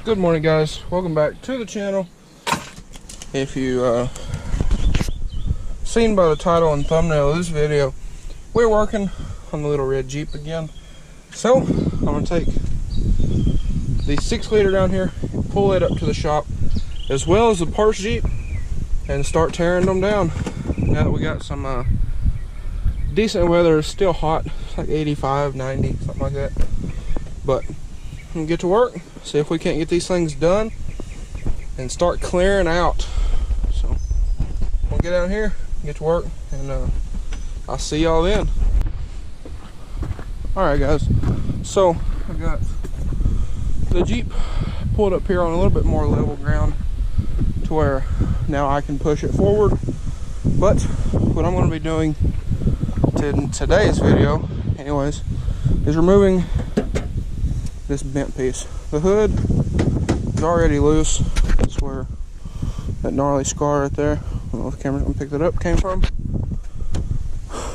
Good morning, guys. Welcome back to the channel. If you seen by the title and thumbnail of this video, we're working on the little red Jeep again. So I'm gonna take the 6-liter down here and pull it up to the shop, as well as the parts Jeep, and start tearing them down. Now that we got some decent weather, it's still hot. It's like 85, 90, something like that. But I'm gonna get to work, see if we can't get these things done and start clearing out. So we'll get down here, get to work, and I'll see y'all then. Alright guys, so I got the Jeep pulled up here on a little bit more level ground to where now I can push it forward. But what I'm going to be doing in today's video anyways is removing this bent piece. The hood is already loose. That's where that gnarly scar right there, I don't know if the camera's gonna pick that up, came from.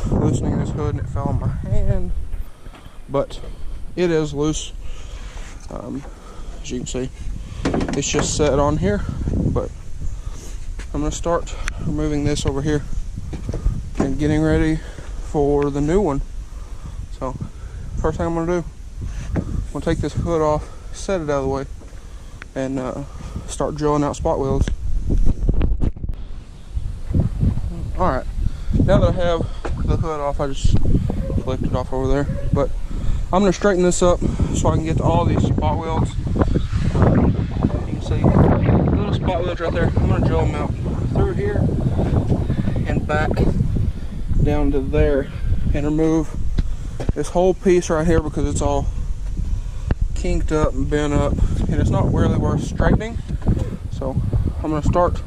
Loosening this hood and it fell on my hand, but it is loose. As you can see, it's just set on here, but I'm gonna start removing this over here and getting ready for the new one. So first thing I'm gonna do, I'm gonna take this hood off, set it out of the way, and start drilling out spot welds. Alright, now that I have the hood off, I just flipped it off over there, but I'm gonna straighten this up so I can get to all these spot welds. You can see little spot welds right there. I'm gonna drill them out through here and back down to there and remove this whole piece right here because it's all kinked up and bent up and it's not really worth straightening. So I'm going to start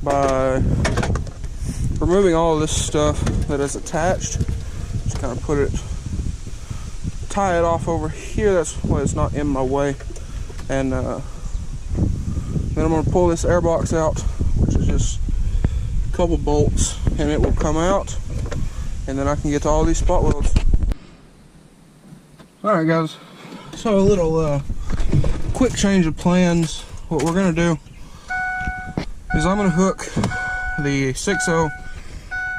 by removing all of this stuff that is attached. Just kind of put it, tie it off over here, that's why it's not in my way. And then I'm going to pull this air box out, which is just a couple bolts, and it will come out, and then I can get to all these spot welds. Alright guys, so a little quick change of plans. What we're going to do is I'm going to hook the 6.0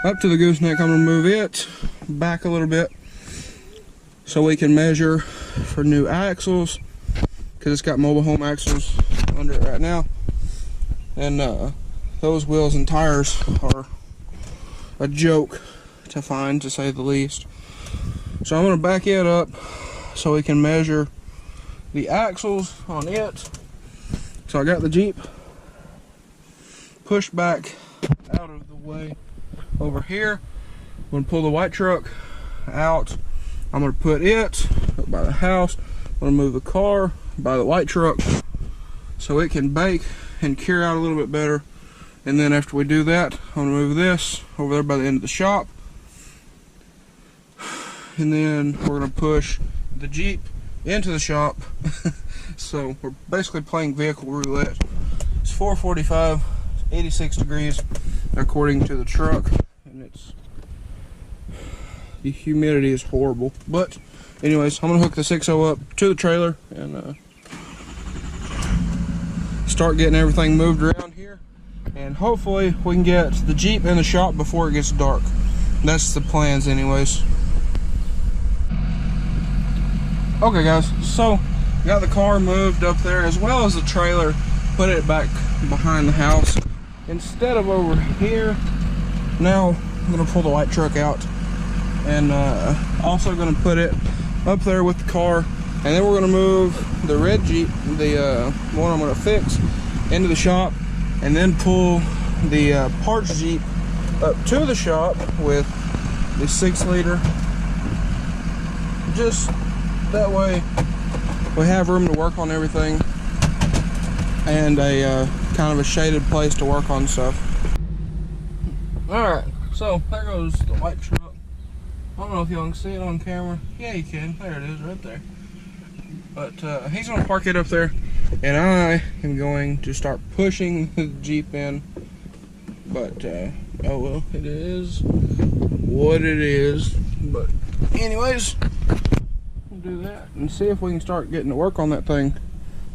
up to the gooseneck. I'm going to move it back a little bit so we can measure for new axles, because it's got mobile home axles under it right now, and those wheels and tires are a joke to find, to say the least. So I'm going to back it up so we can measure the axles on it. So I got the Jeep pushed back out of the way over here. I'm going to pull the white truck out. I'm going to put it up by the house. I'm going to move the car by the white truck so it can bake and cure out a little bit better. And then after we do that, I'm going to move this over there by the end of the shop. And then we're going to push the Jeep into the shop. So we're basically playing vehicle roulette. It's 4:45, 86 degrees according to the truck, and the humidity is horrible. But anyways, I'm gonna hook the 6.0 up to the trailer and start getting everything moved around here, and hopefully we can get the Jeep in the shop before it gets dark. That's the plans anyways. Okay guys, so got the car moved up there as well as the trailer, put it back behind the house instead of over here. Now I'm going to pull the white truck out and also going to put it up there with the car, and then we're going to move the red Jeep, the one I'm going to fix, into the shop, and then pull the parts Jeep up to the shop with the 6-liter. Just that way we have room to work on everything and a kind of a shaded place to work on stuff. Alright, so there goes the white truck. I don't know if y'all can see it on camera. Yeah, you can. There it is right there. But he's going to park it up there, and I am going to start pushing the Jeep in. But oh well, it is what it is. But anyways, we'll do that and see if we can start getting to work on that thing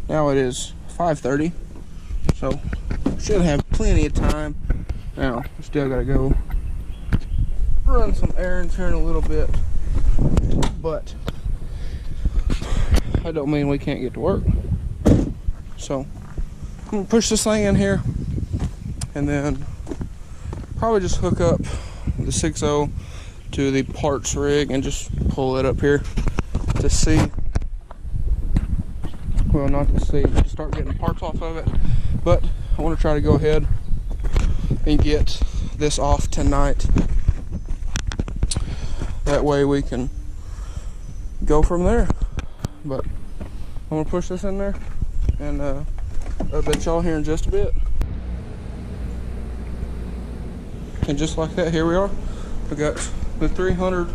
Now it is 5:30, so should have plenty of time. Now, still gotta go run some errands here in a little bit, but that don't mean we can't get to work. So I'm gonna push this thing in here and then probably just hook up the 6.0 to the parts rig and just pull it up here to see, well, not to see, to start getting parts off of it. But I want to try to go ahead and get this off tonight. That way we can go from there. But I'm gonna push this in there and update y'all here in just a bit. And just like that, here we are. We got the 300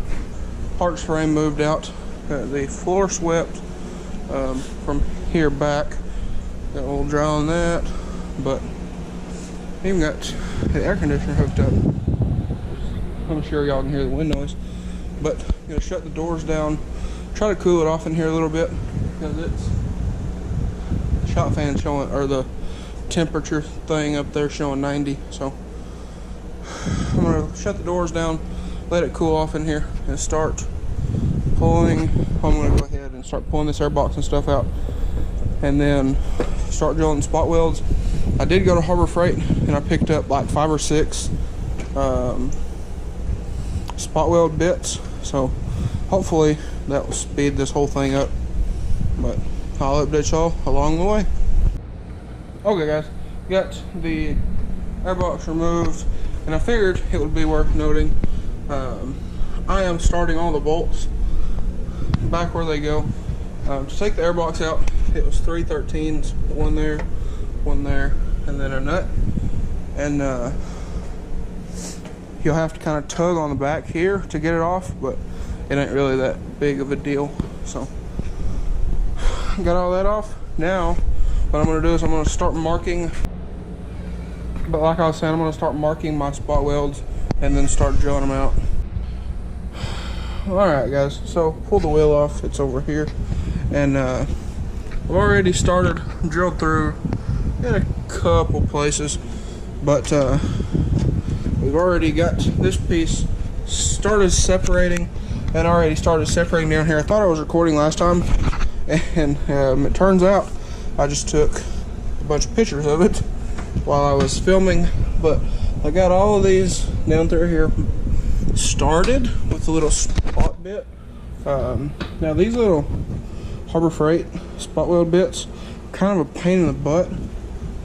parts frame moved out. Got the floor swept from here back. Got a little dry on that, but even got the air conditioner hooked up. I'm sure y'all can hear the wind noise, but I'm gonna shut the doors down, try to cool it off in here a little bit, because it's the shop fan showing, or the temperature thing up there showing 90. So I'm gonna shut the doors down, let it cool off in here, and start pulling. I'm gonna go ahead and start pulling this air box and stuff out, and then start drilling spot welds. I did go to Harbor Freight and I picked up like 5 or 6 spot weld bits, so hopefully that will speed this whole thing up, but I'll update y'all along the way. Okay guys, got the airbox removed, and I figured it would be worth noting, I am starting all the bolts back where they go. To take the airbox out, it was 3 13s, one there, and then a nut, and you'll have to kind of tug on the back here to get it off, but it ain't really that big of a deal. So got all that off. Now what I'm going to do is I'm going to start marking, but like I was saying, I'm going to start marking my spot welds and then start drilling them out. Alright guys, so pull the wheel off, it's over here, and I've already started drilled through in a couple places, but we've already got this piece started separating, and already started separating down here. I thought I was recording last time, and it turns out I just took a bunch of pictures of it while I was filming, but I got all of these down through here started with a little spot bit. Now these little Harbor Freight spot weld bits, kind of a pain in the butt.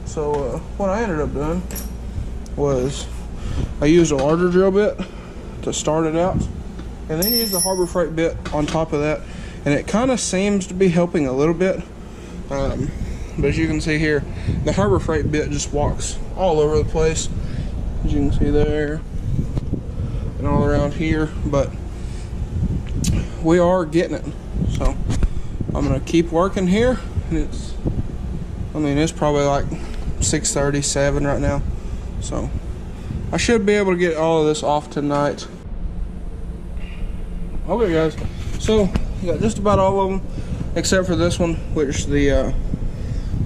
So what I ended up doing was I used a larger drill bit to start it out, and then used the Harbor Freight bit on top of that, and it kind of seems to be helping a little bit. But as you can see here, the Harbor Freight bit just walks all over the place, as you can see there and all around here, but we are getting it. So I'm gonna keep working here, and it's probably like 6:37 right now, so I should be able to get all of this off tonight. Okay guys, so we got just about all of them except for this one, which the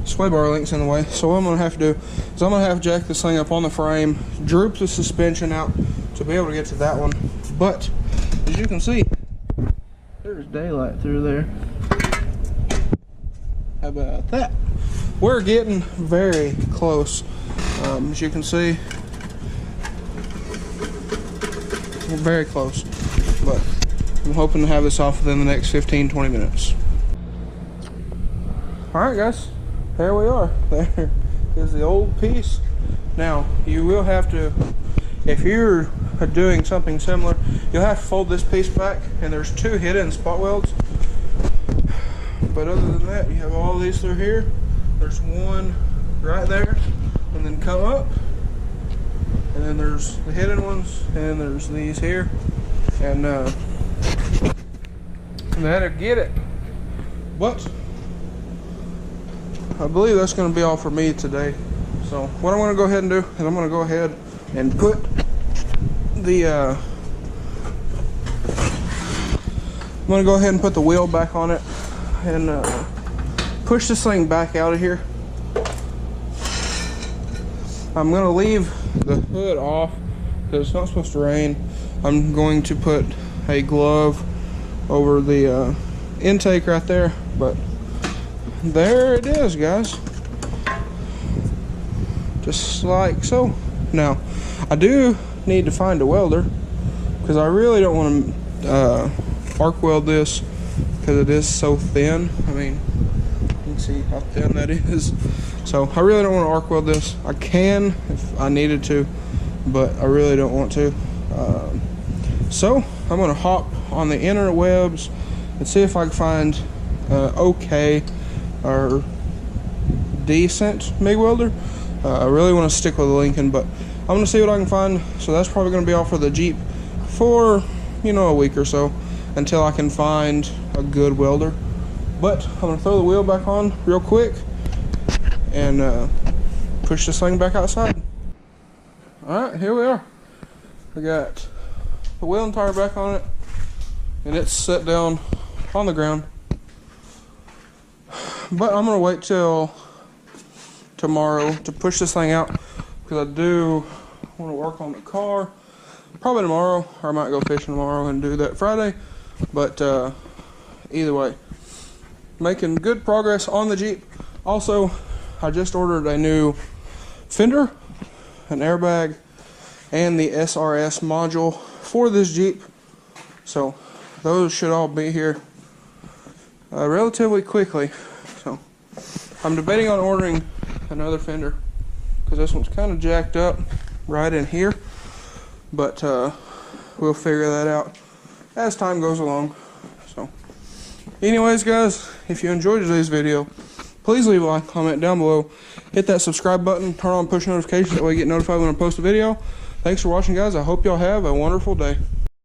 sway bar link's in the way. So what I'm gonna have to do is I'm gonna have to jack this thing up on the frame, droop the suspension out to be able to get to that one. But as you can see, there's daylight through there. How about that? We're getting very close. As you can see, we're very close, but I'm hoping to have this off within the next 15-20 minutes. Alright guys, there we are. There is the old piece. Now you will have to, if you're doing something similar, you'll have to fold this piece back, and there's 2 hidden spot welds. But other than that, you have all these through here. There's one right there, and then come up, and then there's the hidden ones, and there's these here, and that'll get it. But I believe that's going to be all for me today. So what I'm going to go ahead and do is I'm going to go ahead and put the I'm going to go ahead and put the wheel back on it, and push this thing back out of here. I'm gonna leave the hood off because it's not supposed to rain. I'm going to put a glove over the intake right there, but there it is, guys. Just like so. Now, I do need to find a welder because I really don't want to arc weld this because it is so thin. I mean, you can see how thin that is. So I really don't want to arc weld this. I can if I needed to, but I really don't want to. So I'm going to hop on the interwebs and see if I can find okay or decent MIG welder. I really want to stick with the Lincoln, but I'm going to see what I can find. So that's probably going to be all for the Jeep for, you know, a week or so until I can find a good welder. But I'm going to throw the wheel back on real quick and push this thing back outside. Alright, here we are. We got the wheel and tire back on it, and it's set down on the ground. But I'm going to wait till tomorrow to push this thing out because I do want to work on the car. Probably tomorrow, or I might go fishing tomorrow and do that Friday. But either way, making good progress on the Jeep. Also, I just ordered a new fender, an airbag, and the SRS module for this Jeep. So those should all be here relatively quickly. So I'm debating on ordering another fender because this one's kind of jacked up right in here. But we'll figure that out as time goes along. So anyways, guys, if you enjoyed today's video, please leave a like, comment down below, hit that subscribe button, turn on push notifications, that way you get notified when I post a video. Thanks for watching, guys. I hope y'all have a wonderful day.